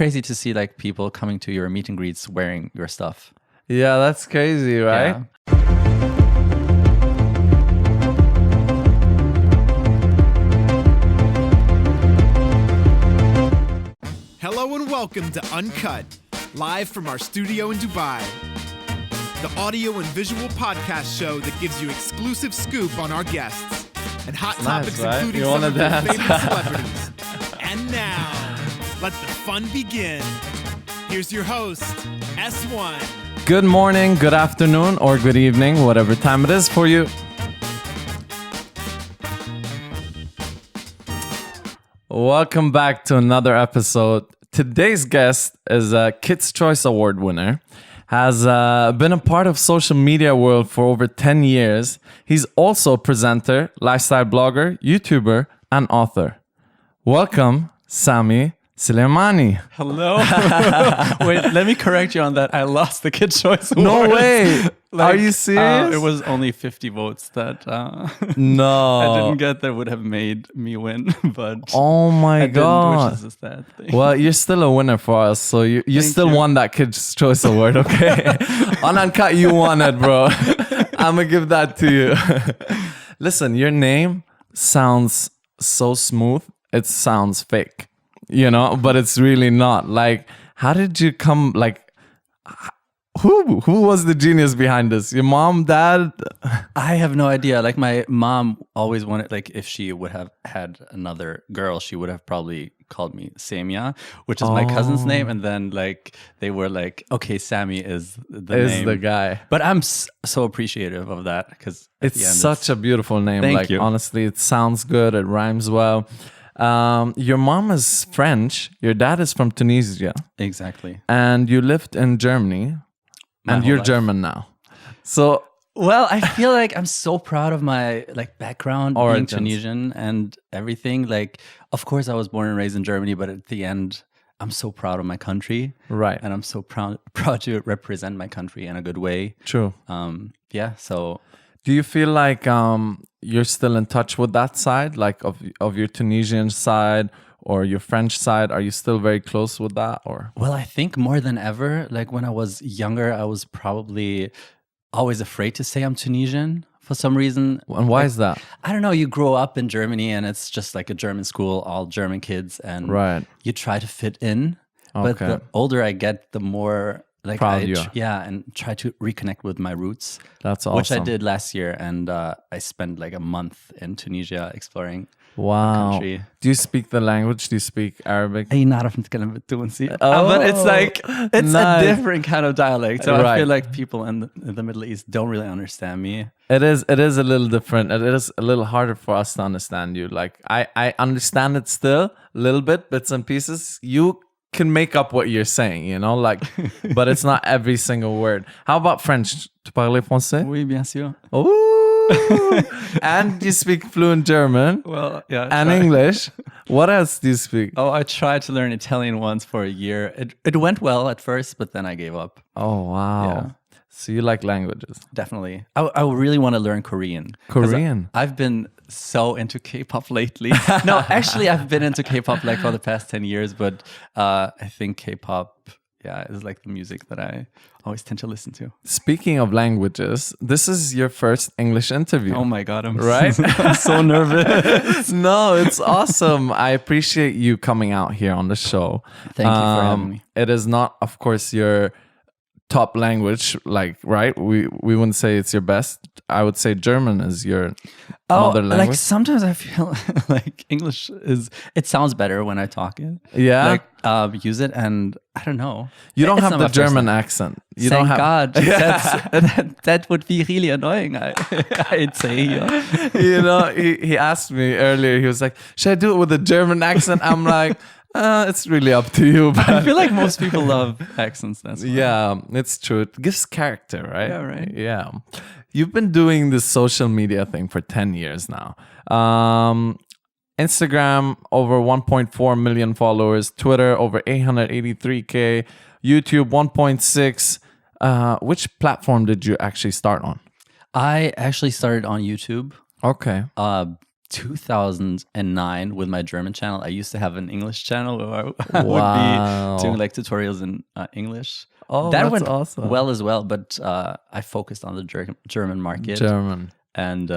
crazy to see like people coming to your meet and greets wearing your stuff. Yeah, that's crazy, right? Yeah. Hello and welcome to Uncut, live from our studio in Dubai. The audio and visual podcast show that gives you exclusive scoop on our guests and hot topics right? including You some wanna of their dance? favorite celebrities. And now, let the fun begin. Here's your host, S1. Good morning, good afternoon, or good evening, whatever time it is for you. Welcome back to another episode. Today's guest is a Kids' Choice Award winner. Has been a part of social media world for over 10 years. He's also a presenter, lifestyle blogger, YouTuber, and author. Welcome, SAMISLIMANI. Hello. Wait, let me correct you on that. I lost the Kids' Choice Award. No way. Are you serious? It was only 50 votes that No. I didn't get that would have made me win. But Oh my I God. didn't, which is a sad thing. Well, you're still a winner for us, so you still you. won that Kids' Choice Award, okay? On Uncut, you won it, bro. I'm gonna give that to you. Listen, your name sounds so smooth. It sounds fake, but it's really not. Like, how did you come? Like, who was the genius behind this? Your mom, dad? I have no idea. Like my mom always wanted, like if she would have had another girl, she would have probably called me Samia, which is my cousin's name. And then like they were like, okay, Sami is the name. The guy. But I'm so appreciative of that because It's such a beautiful name. Thank like you. Honestly, it sounds good. It rhymes well. Your mom is French. Your dad is from Tunisia. Exactly. And you lived in Germany. My And whole you're life. German now. So, Well, I feel like I'm so proud of my like background, being Origins. Tunisian and everything. Like, of course, I was born and raised in Germany, but at the end, I'm so proud of my country, right. and I'm so proud to represent my country in a good way. True. Yeah. So Do you feel like you're still in touch with that side, like of your Tunisian side or your French side? Are you still very close with that, or? well, I think more than ever. Like when I was younger, I was probably always afraid to say I'm Tunisian for some reason. And why is that? I don't know. You grow up in Germany and it's just like a German school, all German kids, and Right. you try to fit in. But Okay. the older I get, the more like Proud you are. and try to reconnect with my roots. That's awesome. Which I did last year, and I spent like a month in Tunisia exploring. Wow. country. Do you speak the language? Do you speak Arabic? أي نعرف نتكلم بالتونسي. Oh, But it's like it's nice. a different kind of dialect. So I Right. feel like people in the Middle East don't really understand me. It is a little different. It is a little harder for us to understand you. Like I understand it still a little bit, bits and pieces. You can make up what you're saying, like, but it's not every single word. How about French? Tu parles français? Oui, bien sûr. Ooh. And you speak fluent German Well, yeah. and try. English. What else do you speak? Oh, I tried to learn Italian once for a year. It went well at first, but then I gave up. Oh, wow. Yeah. So you like languages. Definitely. I really want to learn Korean. 'Cause Korean? I've been so into K-pop lately. No, actually, I've been into K-pop like for the past 10 years, but I think K-pop, is like the music that I always tend to listen to. Speaking of languages, this is your first English interview. Oh my God, I'm Right? I'm so nervous. No, it's awesome. I appreciate you coming out here on the show. Thank you for having me. It is not, of course, your top language, like, right? We wouldn't say it's your best. I would say German is your mother language. Like sometimes I feel like English it sounds better when I talk it. Yeah? Like use it, and I don't know. You don't It's have not the my first German language. accent. You Thank don't have, God. That would be really annoying, I'd say. Yeah. he asked me earlier, he was like, should I do it with a German accent? I'm like, it's really up to you. But I feel like most people love accents. That's why. yeah, it's true. It gives character, right? Yeah, right. Yeah. You've been doing this social media thing for 10 years now. Instagram, over 1.4 million followers. Twitter, over 883K. YouTube, 1.6. Which platform did you actually start on? I actually started on YouTube. Okay. 2009 with my German channel. I used to have an English channel where I Wow. would be doing like tutorials in English. Oh, that that's went awesome. well as well, but I focused on the German market. German. And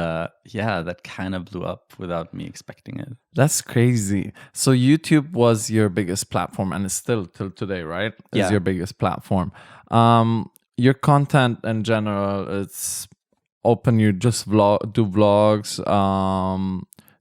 yeah, that kind of blew up without me expecting it. That's crazy. So YouTube was your biggest platform, and it's still till today, right? Is Yeah. your biggest platform. Your content in general, it's open. You just do vlogs,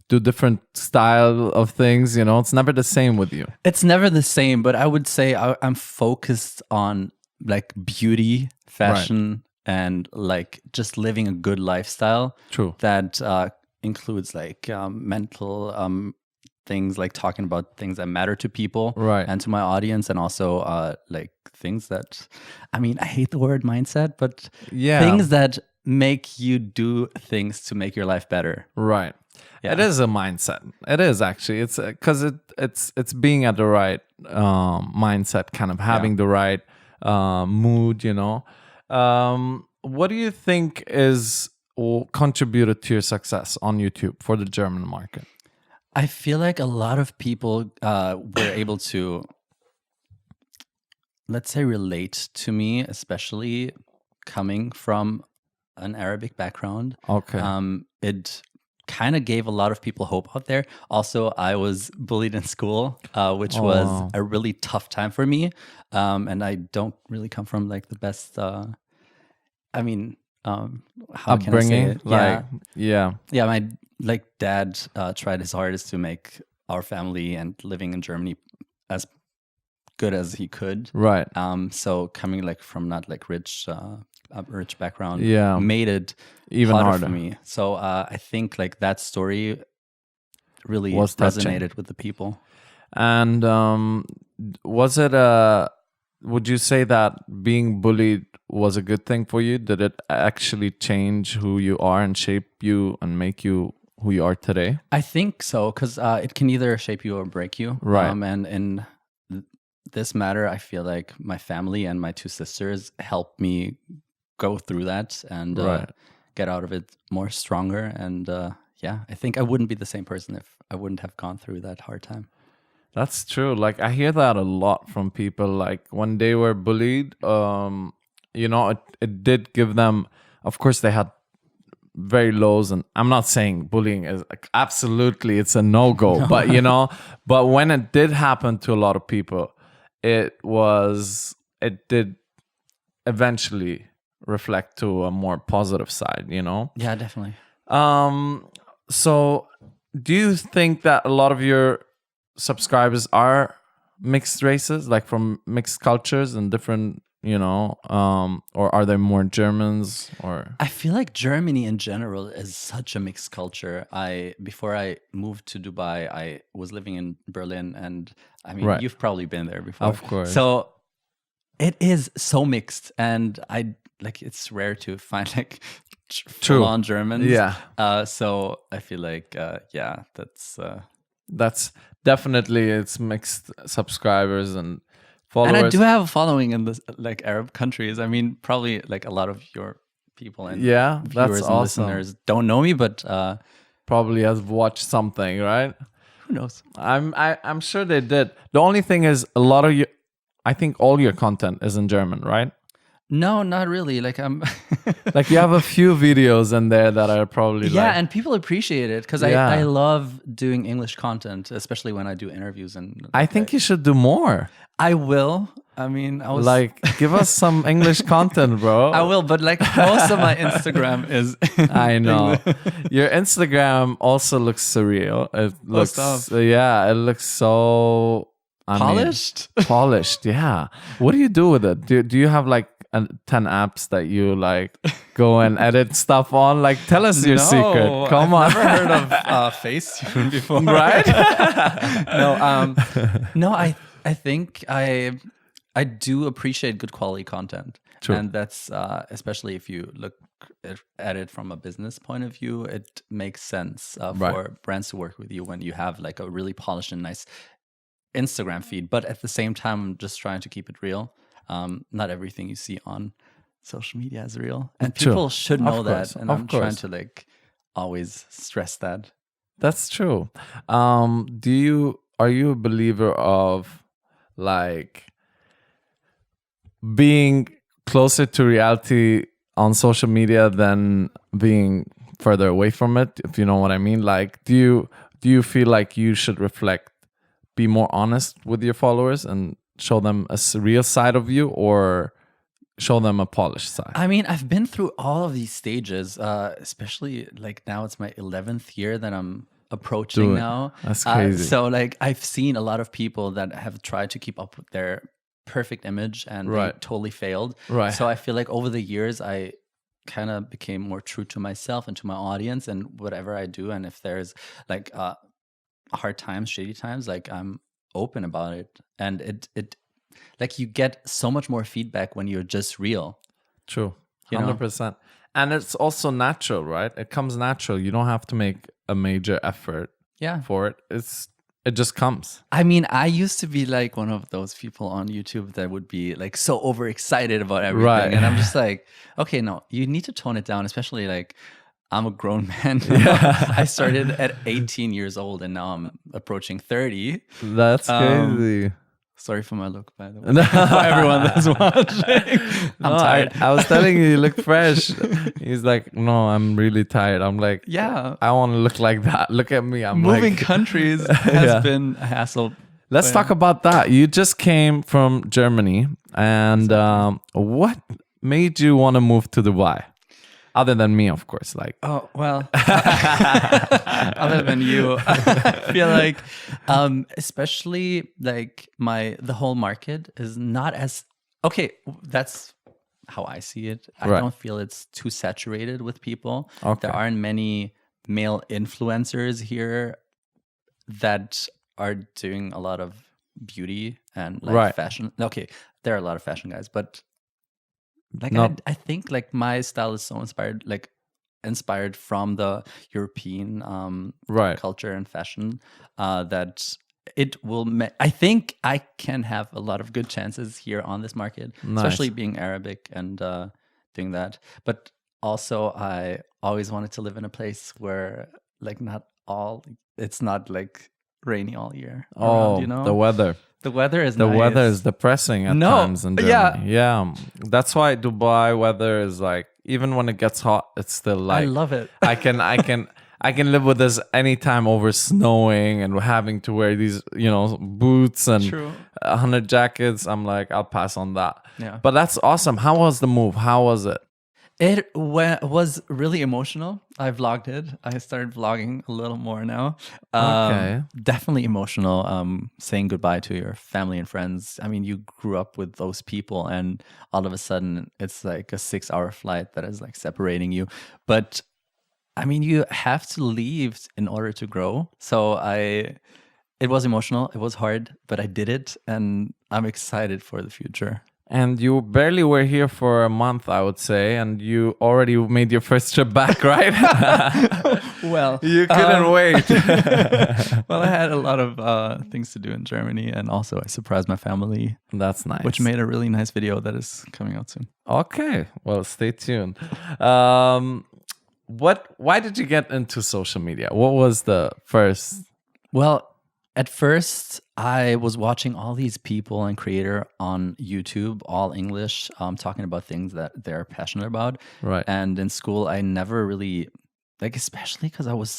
do different style of things. You know, it's never the same with you. It's never the same, but I would say I'm focused on like beauty, fashion, and like just living a good lifestyle. True. That includes like mental things, like talking about things that matter to people, Right. and to my audience, and also like things that, I mean, I hate the word mindset, but Yeah. things that make you do things to make your life better. Right. Yeah. It is a mindset. It is actually. It's because it's being at the right mindset, kind of having the right mood. You know. What do you think is contributed to your success on YouTube for the German market? I feel like a lot of people were able to, let's say, relate to me, especially coming from an Arabic background. Okay. It kind of gave a lot of people hope out there. Also, I was bullied in school, which was a really tough time for me. And I don't really come from like the best, I mean, how can I say it? Like, yeah. Yeah, my like dad tried his hardest to make our family and living in Germany as good as he could. Right. So coming like from not like rich background, Yeah. made it Even harder for me. So I think like that story really Was touching. resonated with the people. And was it would you say that being bullied was a good thing for you? Did it actually change who you are and shape you and make you who you are today? I think so, because it can either shape you or break you. Right. And in this matter, I feel like my family and my two sisters helped me go through that and get out of it more stronger. And yeah, I think I wouldn't be the same person if I wouldn't have gone through that hard time. That's true. Like I hear that a lot from people. Like when they were bullied, you know, it did give them. Of course, they had very lows, and I'm not saying bullying is like, absolutely it's a no-go, but you know, but when it did happen to a lot of people, it did eventually reflect to a more positive side. You know. Yeah, definitely. So do you think that a lot of your subscribers are mixed races, like from mixed cultures and different, you know, or are they more Germans? Or I feel like Germany in general is such a mixed culture. Before I moved to Dubai, I was living in Berlin, and I mean, you've probably been there before. Of course. So it is so mixed, and I like it's rare to find like full-on Germans. Yeah. So I feel like yeah, that's definitely, it's mixed subscribers and followers. And I do have a following in the like Arab countries. I mean, probably like a lot of your people and that's viewers and awesome. listeners don't know me, but probably has watched something, right? Who knows? I'm sure they did. The only thing is, a lot of you, I think all your content is in German, right? No, not really. Like I'm like you have a few videos in there that are probably and people appreciate it because I love doing English content, especially when I do interviews. And I think you should do more. I will. I mean, I was like, give us some English content, bro. I will, but like most of my Instagram is I know. Your Instagram also looks surreal. It looks it looks so polished. Polished, yeah. What do you do with it? Do you have like 10 apps that you like go and edit stuff on? Like, tell us your secret. Come on. I've never heard of Facetune before. Right? No, I think I do appreciate good quality content. True. And that's especially if you look at it from a business point of view, it makes sense for brands to work with you when you have like a really polished and nice Instagram feed. But at the same time, I'm just trying to keep it real. Not everything you see on social media is real, and people should know that. And I'm trying to like always stress that. That's true. Are you a believer of like being closer to reality on social media than being further away from it, if you know what I mean? Like, do you feel like you should reflect, be more honest with your followers and show them a real side of you, or show them a polished side? I mean, I've been through all of these stages, especially like now it's my 11th year that I'm approaching Dude, now. that's crazy. So like I've seen a lot of people that have tried to keep up with their perfect image and they Right. totally failed. Right. So I feel like over the years, I kind of became more true to myself and to my audience and whatever I do. And if there's like hard times, shady times, like I'm open about it. And it like you get so much more feedback when you're just real. True. You know? 100%. And it's also natural, right? It comes natural. You don't have to make a major effort Yeah. for it. It just comes. I mean, I used to be like one of those people on YouTube that would be like so overexcited about everything. Right. And I'm just like, okay, no, you need to tone it down, especially like I'm a grown man. I started at 18 years old and now I'm approaching 30. That's crazy. Sorry for my look, by the way. For everyone that's watching. I'm tired. I was telling you look fresh. He's like, no, I'm really tired. I'm like, Yeah. I want to look like that. Look at me. I'm Moving like, countries has Yeah. been a hassle. let's talk about that. You just came from Germany, and what made you want to move to Dubai? Other than me, of course. Like, Oh, well, other than you, I feel like, especially like the whole market is not as, okay, that's how I see it. I Right. don't feel it's too saturated with people. Okay. There aren't many male influencers here that are doing a lot of beauty and like Right. fashion. Okay, there are a lot of fashion guys, but like Not- I think like my style is so inspired from the European right. culture and fashion that it will I think I can have a lot of good chances here on this market, especially being Arabic and doing that. But also I always wanted to live in a place where like it's not like rainy all year around, you know? The weather. The weather is The nice. weather is depressing at No, times in yeah. Germany. Yeah. That's why Dubai weather is like, even when it gets hot, it's still like, I love it. I can live with this anytime over snowing and having to wear these, boots and True. 100 jackets. I'm like, I'll pass on that. Yeah. But that's awesome. How was the move? How was it? It was really emotional. I vlogged it. I started vlogging a little more now. Okay. Definitely emotional. Saying goodbye to your family and friends. I mean, you grew up with those people, and all of a sudden, it's like a 6-hour flight that is like separating you. But I mean, you have to leave in order to grow. So it was emotional. It was hard, but I did it, and I'm excited for the future. And you barely were here for a month, I would say, and you already made your first trip back, right? Well, You couldn't wait. well, I had a lot of things to do in Germany, and also I surprised my family, That's nice. which made a really nice video that is coming out soon. Okay, well, stay tuned. Why did you get into social media? What was the first? Well, at first, I was watching all these people and creator on YouTube, all English, talking about things that they're passionate about. Right. And in school, I never really, like, especially because I was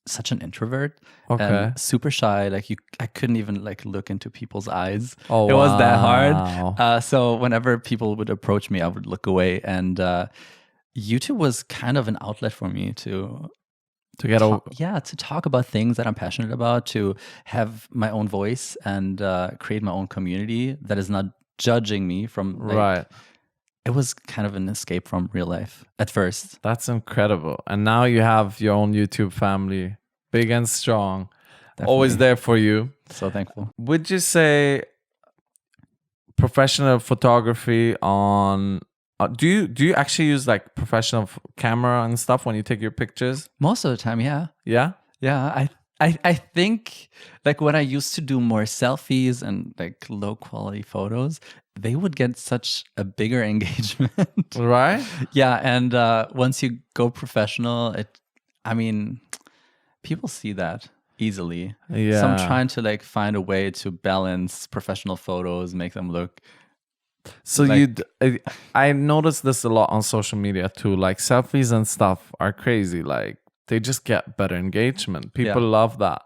such an introvert Okay. and super shy. Like I couldn't even like look into people's eyes. Oh, it was that wow. hard. So whenever people would approach me, I would look away. And YouTube was kind of an outlet for me to To get over. to talk about things that I'm passionate about, to have my own voice and create my own community that is not judging me from like, Right. It was kind of an escape from real life at first. That's incredible. And now you have your own YouTube family, big and strong, always Definitely. there for you. So thankful. Would you say professional photography on? Do you actually use like professional camera and stuff when you take your pictures? Most of the time, yeah. Yeah. Yeah, I think like when I used to do more selfies and like low quality photos, they would get such a bigger engagement. Right. Yeah, and once you go professional, I mean, people see that easily. Yeah. So I'm trying to like find a way to balance professional photos, make them look. So Like- I noticed this a lot on social media too. Like selfies and stuff are crazy. Like they just get better engagement. People love that.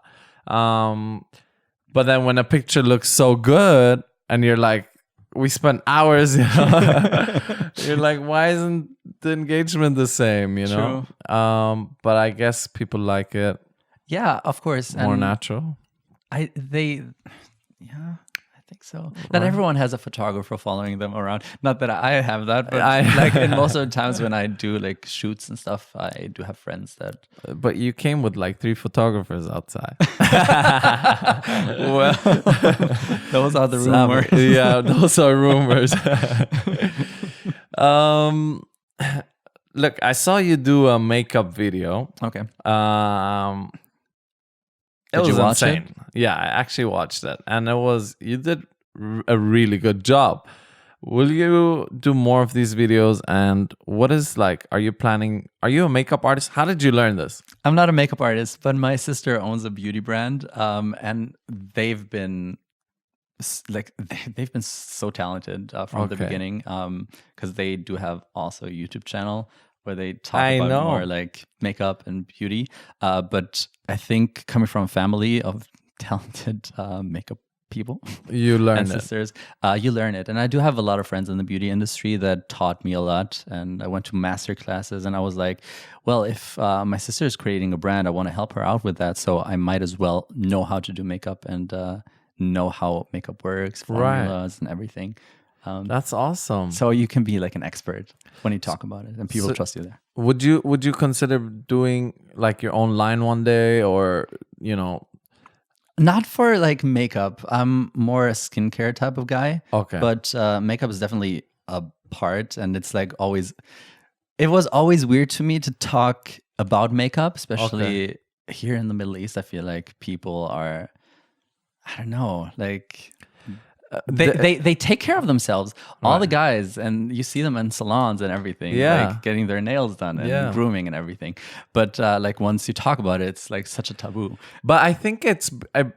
But then when a picture looks so good and you're like, we spent hours, you know, you're like, why isn't the engagement the same, you know? But I guess people like it Yeah, of course. more And natural. I think so. Not everyone has a photographer following them around. Not that I have that, but like in most of the times when I do like shoots and stuff, I do have friends that. But you came with like 3 photographers outside. Well, those are the rumors. Yeah, those are rumors. Look, I saw you do a makeup video. Okay. It Did was you watch insane. Yeah, I actually watched it, and you did a really good job. Will you do more of these videos? And what is like? Are you a makeup artist? How did you learn this? I'm not a makeup artist, but my sister owns a beauty brand, and they've been so talented from the beginning, because they do have also a YouTube channel where they talk about more like makeup and beauty. But I think coming from a family of talented makeup people, You learn and it. sisters, you learn it. And I do have a lot of friends in the beauty industry that taught me a lot. And I went to master classes, and I was like, well, if my sister is creating a brand, I want to help her out with that. So I might as well know how to do makeup and know how makeup works, formulas and everything. That's awesome. So you can be like an expert when you talk about it, and people trust you there. Would you consider doing like your own line one day, or you know? Not for like makeup. I'm more a skincare type of guy. Okay. But makeup is definitely a part, and it's like always. It was always weird to me to talk about makeup, especially here in the Middle East. I feel like people are, I don't know, like. They take care of themselves, all the guys, and you see them in salons and everything, like getting their nails done and grooming and everything. But like once you talk about it, it's like such a taboo. But I think it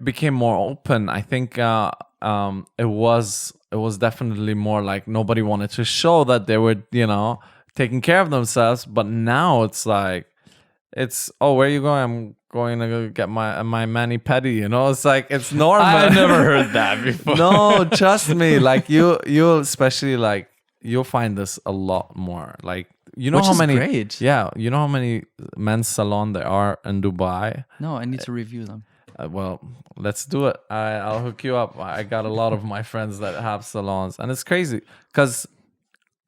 became more open. I think it was definitely more like nobody wanted to show that they were, you know, taking care of themselves. But now it's like, where are you going? I'm going to go get my mani pedi, you know? It's like, it's normal. I've never heard that before. No, trust me. Like you'll especially like, you'll find this a lot more. Like, you know, Which how is many, great. yeah, you know how many men's salon there are in Dubai? No, I need to review them. Well, let's do it. I'll hook you up. I got a lot of my friends that have salons, and it's crazy because,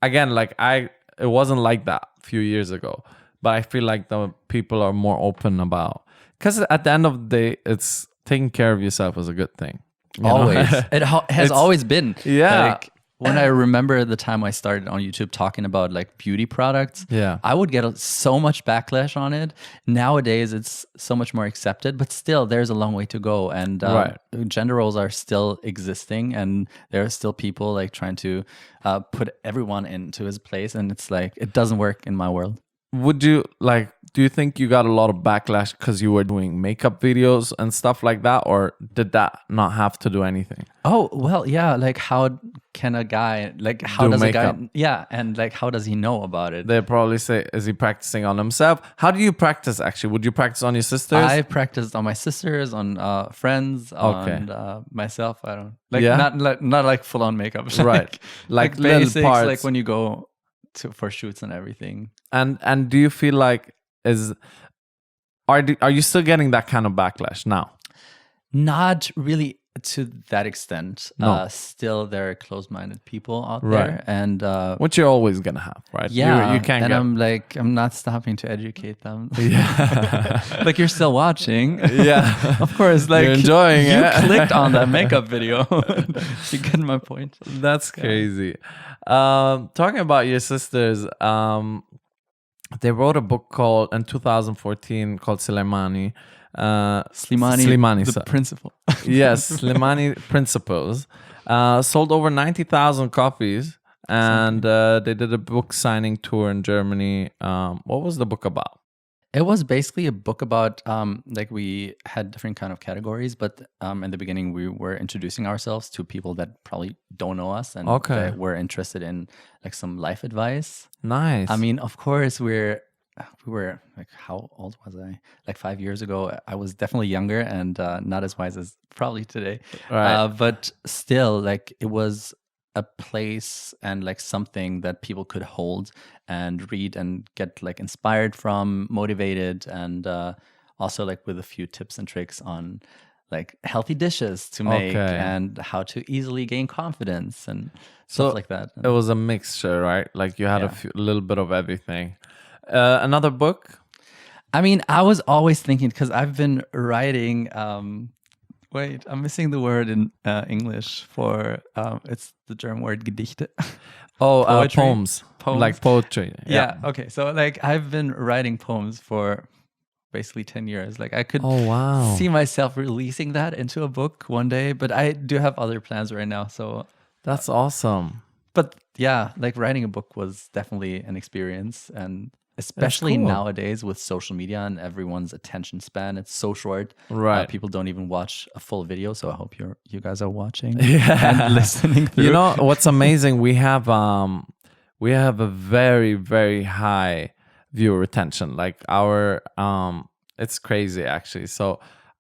again, like it wasn't like that a few years ago. But I feel like the people are more open about, because at the end of the day, it's taking care of yourself is a good thing. You know? Always. It has always been. Yeah. Like when I remember the time I started on YouTube talking about like beauty products, I would get so much backlash on it. Nowadays, it's so much more accepted, but still there's a long way to go. And gender roles are still existing, and there are still people like trying to put everyone into his place. And it's like, it doesn't work in my world. Would you do you think you got a lot of backlash because you were doing makeup videos and stuff like that, or did that not have to do anything? Oh, well, yeah. Like, how can a guy, like, how does makeup? a guy, yeah. And like, how does he know about it? They probably say, is he practicing on himself? How do you practice actually? Would you practice on your sisters? I practiced on my sisters, on friends, on myself. I don't, like, not like full on makeup. Right. Like little basics, parts. like when you go for shoots and everything. And do you feel like are you still getting that kind of backlash now? Not really to that extent. No. Still, there are closed-minded people out there, and which you're always gonna have, right? yeah, you can't. And I'm not stopping to educate them. Yeah, like you're still watching. yeah, Of course. Like you're enjoying you it. clicked on that makeup video. You get my point. That's crazy. Talking about your sisters, they wrote a book called in 2014 called Slimani. Slimani, the sorry. principal. Yes, Slimani Principles. Sold over 90,000 copies, and they did a book signing tour in Germany. What was the book about? It was basically a book about like we had different kind of categories, but in the beginning we were introducing ourselves to people that probably don't know us and that were interested in like some life advice. Nice. I mean, of course, we were like, how old was I? Like 5 years ago, I was definitely younger and not as wise as probably today. Right. But still, like it was a place and like something that people could hold and read and get like inspired from, motivated, and also like with a few tips and tricks on like healthy dishes to make and how to easily gain confidence and stuff like that. It was a mixture, right? Like you had a little bit of everything. Another book? I mean, I was always thinking, because I've been writing, wait, I'm missing the word in English for, it's the German word Gedichte. Oh, poems. Like poetry. Yeah. Okay. So like I've been writing poems for basically 10 years. Like I could see myself releasing that into a book one day, but I do have other plans right now. So that's awesome. But yeah, like writing a book was definitely an experience, and especially nowadays with social media and everyone's attention span, it's so short. Right. People don't even watch a full video. So I hope you guys are watching and listening through. You know what's amazing? We have a very, very high viewer retention. Like our it's crazy actually. So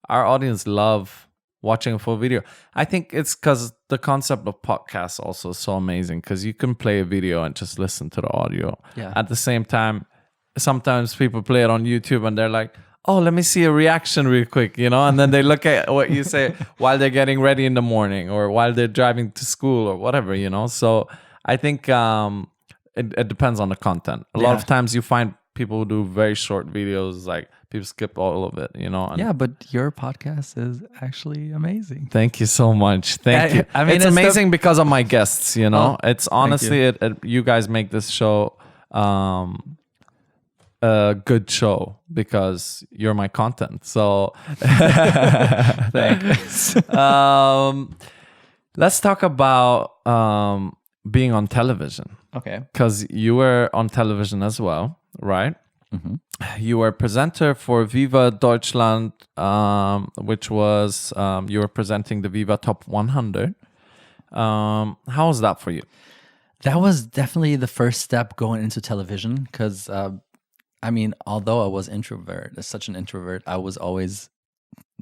our audience love watching a full video. I think it's because the concept of podcasts also is so amazing, because you can play a video and just listen to the audio. Yeah. At the same time, sometimes people play it on YouTube and they're like, oh, let me see a reaction real quick, you know? And then they look at what you say while they're getting ready in the morning or while they're driving to school or whatever, you know? So I think it depends on the content. A lot of times you find people who do very short videos, like people skip all of it, you know? And yeah, but your podcast is actually amazing. Thank you so much. Thank you. I mean, it's amazing because of my guests, you know? It's honestly, you guys make this show a good show because you're my content. So thanks. Let's talk about being on television. Okay. Because you were on television as well, right? Mm-hmm. You were presenter for Viva Deutschland, which was you were presenting the Viva Top 100. How was that for you? That was definitely the first step going into television, because I mean, although I was such an introvert, I was always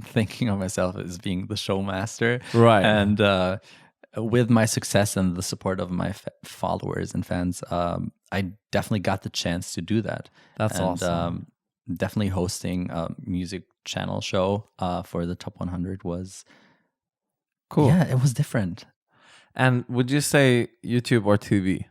thinking of myself as being the showmaster. Right. And with my success and the support of my followers and fans, I definitely got the chance to do that. That's awesome. Definitely hosting a music channel show for the Top 100 was cool. Yeah, it was different. And would you say YouTube or TV?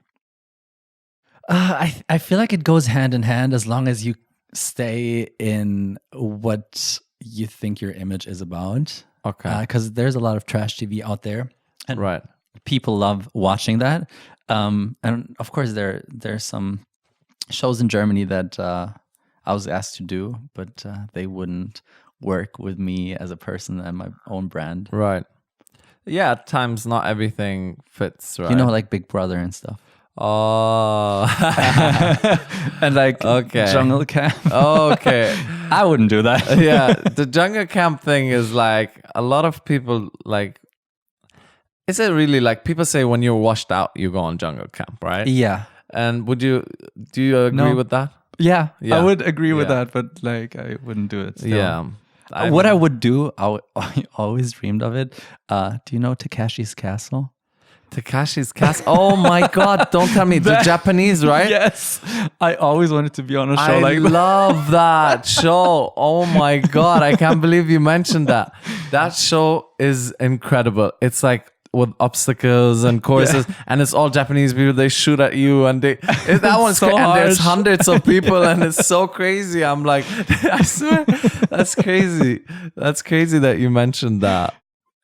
I feel like it goes hand in hand as long as you stay in what you think your image is about. Okay. Because there's a lot of trash TV out there. And right. People love watching that. And of course, there's some shows in Germany that I was asked to do, but they wouldn't work with me as a person and my own brand. Right. Yeah, at times not everything fits, right? You know, like Big Brother and stuff. Oh. And like jungle camp. Oh, okay. I wouldn't do that. Yeah, the jungle camp thing is like a lot of people like. Is it really like people say when you're washed out, you go on jungle camp, right? Yeah. And do you agree with that? Yeah, I would agree with that, but like I wouldn't do it. Still. Yeah. What I would do, I always dreamed of it. Do you know Takeshi's Castle? Takeshi's Castle. Oh my God! Don't tell me the Japanese, right? Yes, I always wanted to be on a show like that. I love that show. Oh my God! I can't believe you mentioned that. That show is incredible. It's like with obstacles and courses, and it's all Japanese people. They shoot at you, and that one's so and there's hundreds of people, and it's so crazy. I'm like, I swear, that's crazy. That's crazy that you mentioned that.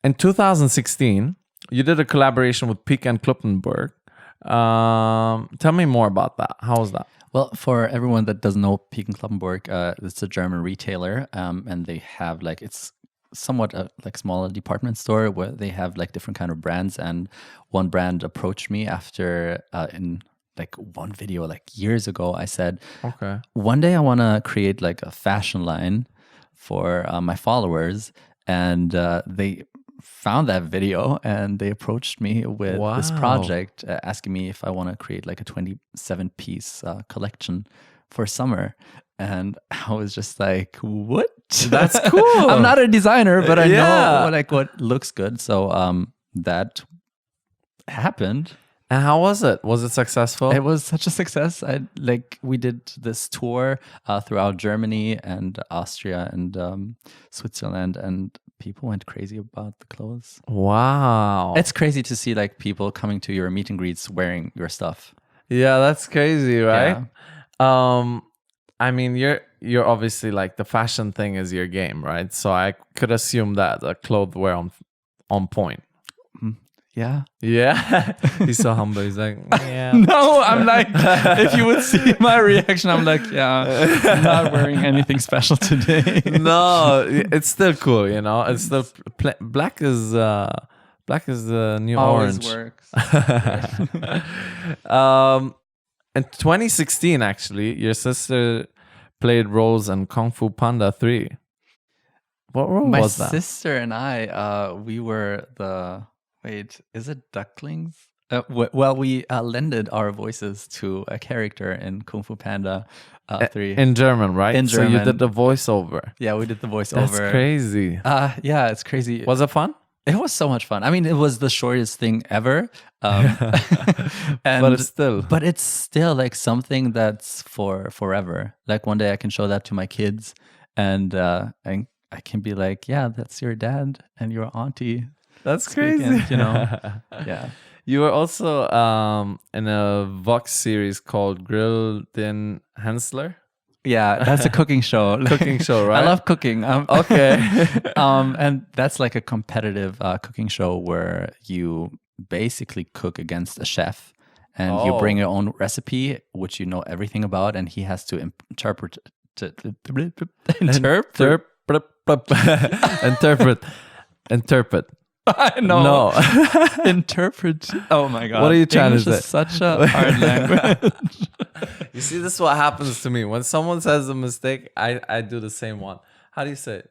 In 2016, you did a collaboration with Peek and Kloppenburg. Tell me more about that. How was that? Well, for everyone that doesn't know Peek and Kloppenburg, it's a German retailer, and they have like it's somewhat a like smaller department store where they have like different kind of brands, and one brand approached me after in like one video like years ago. I said, Okay. one day I want to create like a fashion line for my followers, and they found that video and they approached me with this Wow. project, asking me if I want to create like a 27-piece collection for summer. And I was just like, what? That's cool. I'm not a designer, but I Yeah. know like what looks good. So that happened. And how was it? Was it successful? It was such a success. We did this tour throughout Germany and Austria and Switzerland, and people went crazy about the clothes. Wow. It's crazy to see like people coming to your meet and greets wearing your stuff. Yeah, that's crazy, right? I mean, you're obviously like the fashion thing is your game, right? So I could assume that the clothes were on point. Yeah. Yeah. He's so humble. He's like, yeah. No, I'm like, if you would see my reaction, I'm like, yeah, I'm not wearing anything special today. No, it's still cool, you know. It's still black is the new Always orange. works. In 2016, actually, your sister played roles in Kung Fu Panda 3. What role My was that? sister and I, we were wait, is it ducklings? Well, we lended our voices to a character in Kung Fu Panda 3. In German, right? In So you German. did the voiceover. Yeah, we did the voiceover. That's crazy. Yeah, it's crazy. Was it fun? It was so much fun. I mean, it was the shortest thing ever. And, But it's still like something that's for forever. Like one day I can show that to my kids, and I can be like, yeah, that's your dad and your auntie. that's speaking, crazy. you know. Yeah. You were also in a Vox series called Grill den Hensler. Yeah, that's a cooking show. Cooking show, right? I love cooking. Okay. And that's like a competitive cooking show where you basically cook against a chef, and you bring your own recipe, which you know everything about, and he has to interpret. Interpret. I know. No. Interpret. Oh my God. What are you trying English to say? is such a hard language. You see, this is what happens to me. When someone says a mistake, I do the same one. How do you say it?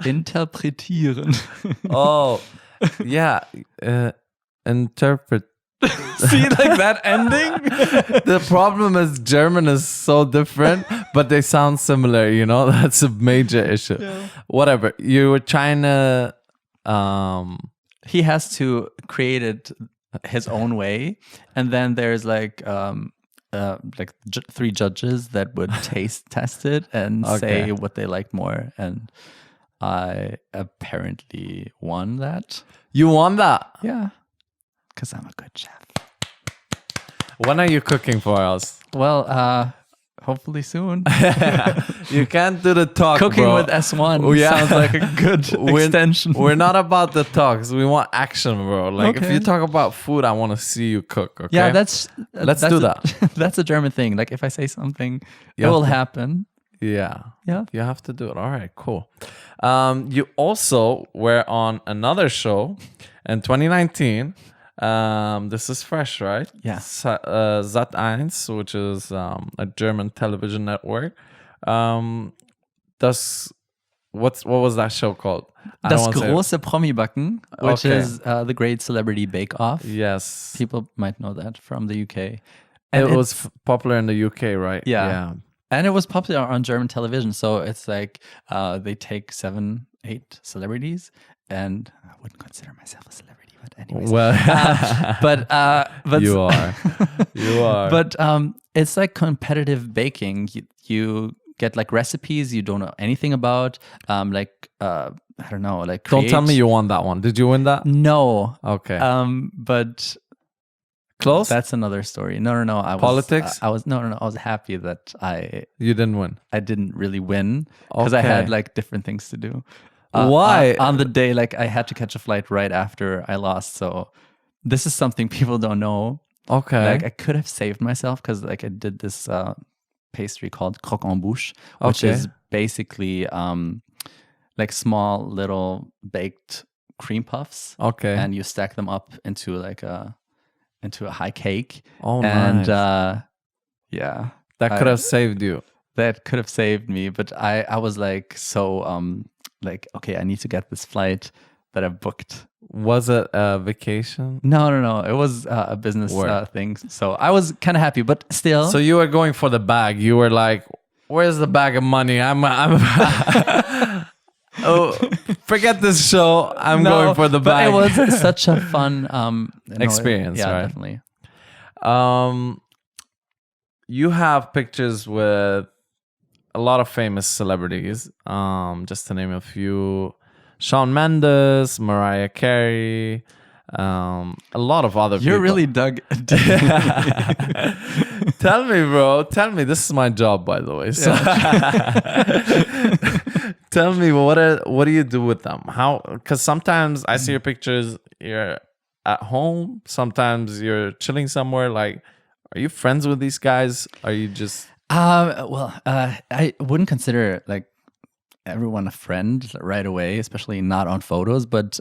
Interpretieren. Oh, yeah. Interpret. See, like that ending? The problem is German is so different, but they sound similar, you know? That's a major issue. Yeah. Whatever. You were trying to... He has to create it his own way, and then there's like 3 judges that would taste test it and say what they liked more, and I apparently won that. You won that? Yeah, because I'm a good chef. When are you cooking for us? Well, hopefully soon. You can't do the talk, Cooking bro. with S1 Oh, yeah. sounds like a good extension. We're not about the talks. We want action, bro. Like if Okay. you talk about food, I want to see you cook. Okay. Yeah, Let's do that. That's a German thing. Like if I say something, You it have will to- happen. Yeah. Yeah. You have to do it. All right, cool. You also were on another show in 2019. This is fresh, right? Yeah. Sat.1, which is a German television network. What was that show called? I Das don't wanna say große Promi-Backen, which Okay. is the Great Celebrity Bake Off. it. Yes. People might know that from the UK. It And was popular in the UK, right? Yeah. And it was popular on German television. So it's like they take 7, 8 celebrities, and I wouldn't consider myself a celebrity, but anyways. Well, but you are. You are. But it's like competitive baking. You get like recipes you don't know anything about. I don't know. Like Don't tell me create- you won that one. Did you win that? No. Okay. But Close? that's another story. No. I was, Politics? I was no. I was happy that You didn't win. I didn't really win because I had Okay. like different things to do. Why? On the day, like I had to catch a flight right after I lost. So this is something people don't know. Okay. Like I could have saved myself because like I did this pastry called croque en bouche, which Okay. is basically like small little baked cream puffs, Okay. and you stack them up into like a into a high cake. Oh, and nice. Yeah, That could have saved you. that could have saved me. But I was like, so like, okay, I need to get this flight that I've booked. Was it a vacation? No. It was a business thing. So I was kind of happy, but still. So you were going for the bag. You were like, "Where's the bag of money? I'm oh, forget this show. I'm going for the bag." But it was such a fun experience, yeah, right? Definitely. You have pictures with a lot of famous celebrities. Just to name a few: Shawn Mendes, Mariah Carey, a lot of other people. You're really dug. Tell me, bro. Tell me. This is my job, by the way. So tell me, what do you do with them? How? Because sometimes I see your pictures. You're at home. Sometimes you're chilling somewhere. Like, are you friends with these guys? Are you just? I wouldn't consider like everyone a friend right away, especially not on photos. But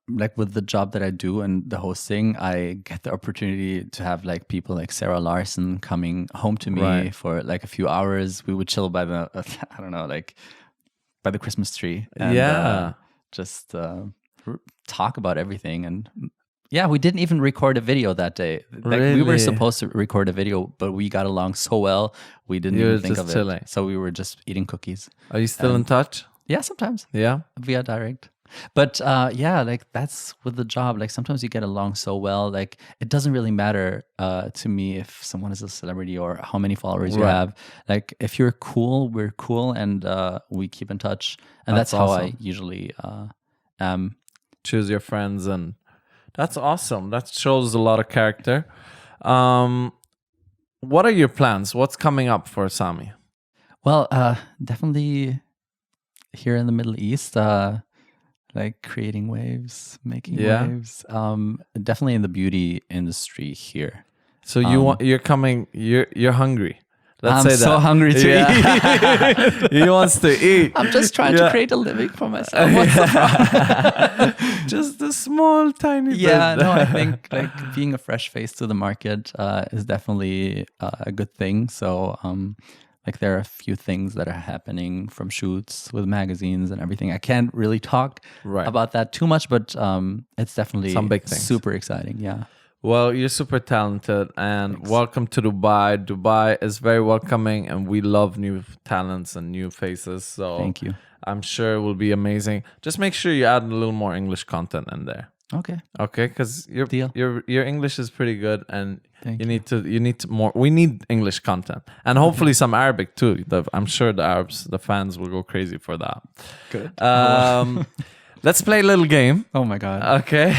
like with the job that I do and the hosting, I get the opportunity to have like people like Sarah Larson coming home to me for like a few hours. We would chill by the I don't know, like by the Christmas tree. And, just talk about everything. And yeah, we didn't even record a video that day. Like, we were supposed to record a video, but we got along so well, we didn't even think of chilling. it. So we were just eating cookies. Are you still in touch? Yeah, sometimes. Yeah. Via direct. But yeah, like that's with the job. Like sometimes you get along so well. Like it doesn't really matter to me if someone is a celebrity or how many followers you have. Like if you're cool, we're cool, and we keep in touch. And that's how I usually choose your friends, and that's awesome. That shows a lot of character. What are your plans? What's coming up for Sami? Well, definitely here in the Middle East, like creating waves, making waves. Definitely in the beauty industry here. So you're coming. You're hungry. Let's I'm say so that. hungry to eat. He wants to eat. I'm just trying to create a living for myself. What's the problem? Just a small, tiny bit. Yeah, no, I think like being a fresh face to the market is definitely a good thing. So like there are a few things that are happening from shoots with magazines and everything. I can't really talk about that too much, but it's definitely some big things. Super exciting. Yeah. Well, you're super talented, and welcome to Dubai. Dubai is very welcoming, and we love new talents and new faces. So thank you. I'm sure it will be amazing. Just make sure you add a little more English content in there. Okay. Okay, because your English is pretty good, and you need to more. We need English content, and hopefully some Arabic too. I'm sure the fans will go crazy for that. Good. Let's play a little game. Oh my god. Okay.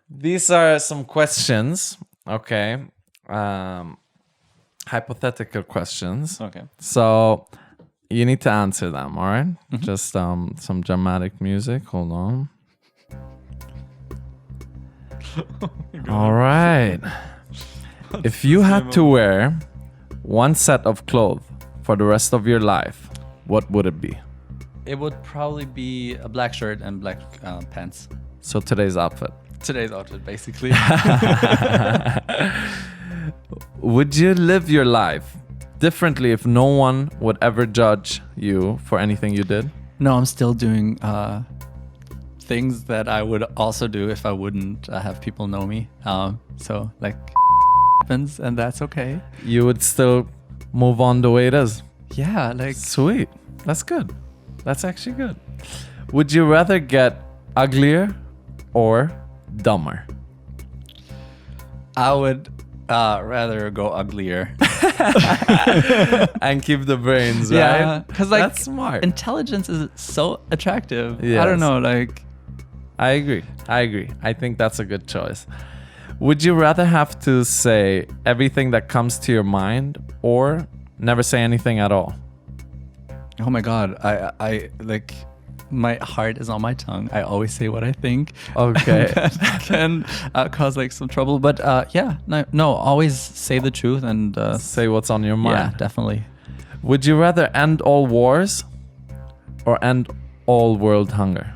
These are some questions, okay? Hypothetical questions. Okay. So you need to answer them, all right? Just some dramatic music. Hold on. All right. If you had to wear one set of clothes for the rest of your life, what would it be? It would probably be a black shirt and black pants. So today's outfit. Today's outfit, basically. Would you live your life differently if no one would ever judge you for anything you did? No, I'm still doing things that I would also do if I wouldn't have people know me. So like happens, and that's okay. You would still move on the way it is. Yeah, like sweet. That's good. That's actually good. Would you rather get uglier or dumber? I would rather go uglier and keep the brains, right? Yeah, because like that's smart. Intelligence is so attractive. Yes. I don't know, like I agree. I think that's a good choice. Would you rather have to say everything that comes to your mind or never say anything at all? Oh my god, I like my heart is on my tongue. I always say what I think. Okay. That can cause like some trouble. But yeah, no, always say the truth and say what's on your mind. Yeah, definitely. Would you rather end all wars or end all world hunger?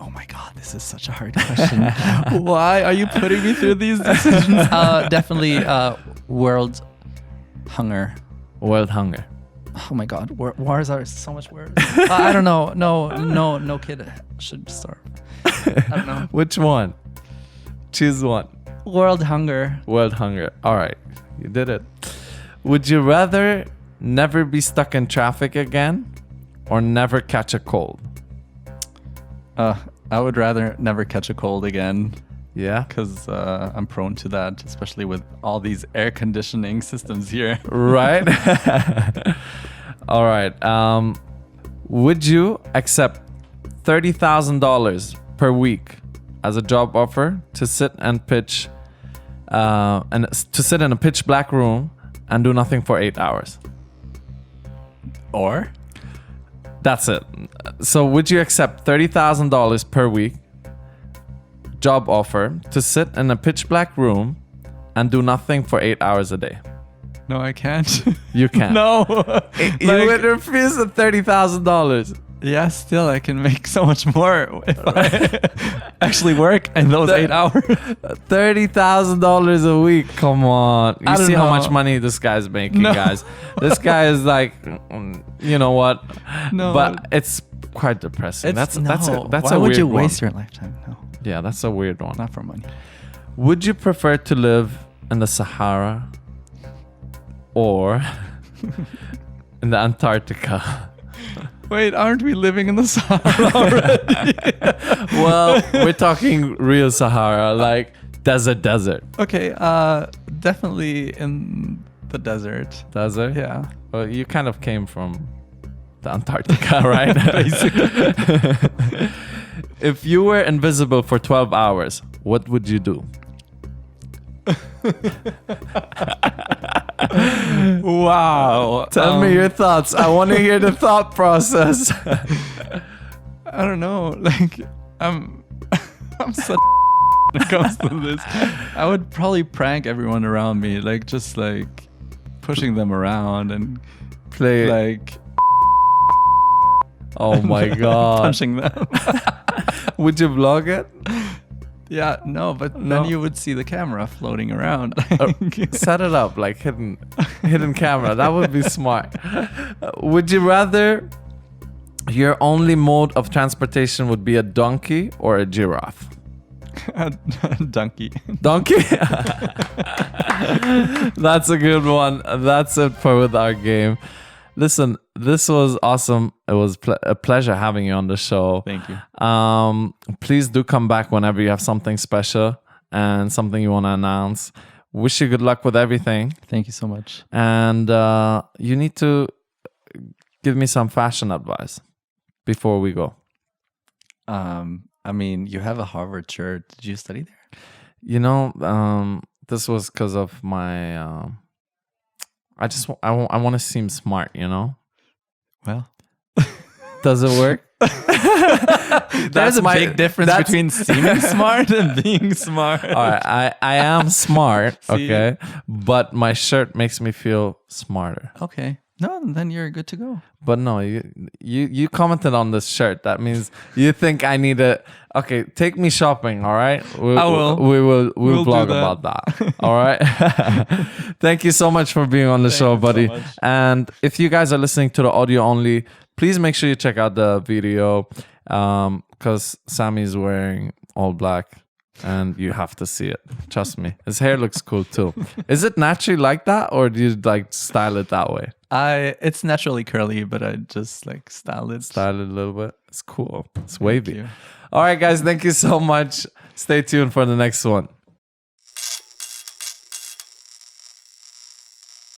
Oh my god, this this is such a hard question. Why are you putting me through these decisions? Definitely world hunger. World hunger. Oh my God, wars are so much worse. I don't know. No kid should starve. I don't know. Which one? Choose one. World hunger. World hunger. All right, you did it. Would you rather never be stuck in traffic again or never catch a cold? I would rather never catch a cold again. Yeah. Because I'm prone to that, especially with all these air conditioning systems here. Right. All right. Would you accept $30,000 per week as a job offer to sit and pitch, and to sit in a pitch black room and do nothing for 8 hours? Or? That's it. So would you accept $30,000 per week job offer to sit in a pitch black room and do nothing for 8 hours a day? No, I can't. You can't. No. You would refuse the $30,000. Yeah, still I can make so much more if I actually work in those 8 hours. $30,000 a week. Come on. You see how much money this guy's making, guys. This guy is like, you know what? No. But it's quite depressing. That's Why a would weird you one. waste your lifetime? No, Yeah, that's a weird one. not for money. Would you prefer to live in the Sahara or in the Antarctica? Wait, aren't we living in the Sahara already? Well, we're talking real Sahara, like desert. Okay, definitely in the desert. Desert? Yeah. Well, you kind of came from the Antarctica, right? Basically. If you were invisible for 12 hours, what would you do? Wow. Tell me your thoughts. I want to hear the thought process. I don't know. Like, I'm such when it comes to this. I would probably prank everyone around me, like just like pushing them around and Play. like Oh my god. punching them. Would you vlog it? Yeah, no, but No. then you would see the camera floating around. Set it up like hidden camera. That would be smart. Would you rather your only mode of transportation would be a donkey or a giraffe? Donkey. Donkey? That's a good one. That's it for with our game. Listen, this was awesome. It was a pleasure having you on the show. Thank you. Please do come back whenever you have something special and something you want to announce. Wish you good luck with everything. Thank you so much. And you need to give me some fashion advice before we go. I mean, you have a Harvard shirt. Did you study there? You know, this was because of my... I want to seem smart, you know? Well, does it work? there's a big difference between seeming smart and being smart. All right, I am smart, See? okay? But my shirt makes me feel smarter. Okay. No, then you're good to go. But no, you commented on this shirt. That means you think I need a... Okay, take me shopping, all right? I will. We'll We'll vlog do that. about that, all right? Thank you so much for being on the show, you so buddy. much. And if you guys are listening to the audio only, please make sure you check out the video because Sami's wearing all black. And you have to see it. Trust me. His hair looks cool too. Is it naturally like that or do you like style it that way? It's naturally curly, but I just like style it. Style it a little bit. It's cool. It's wavy. you. All right, guys. Thank you so much. Stay tuned for the next one.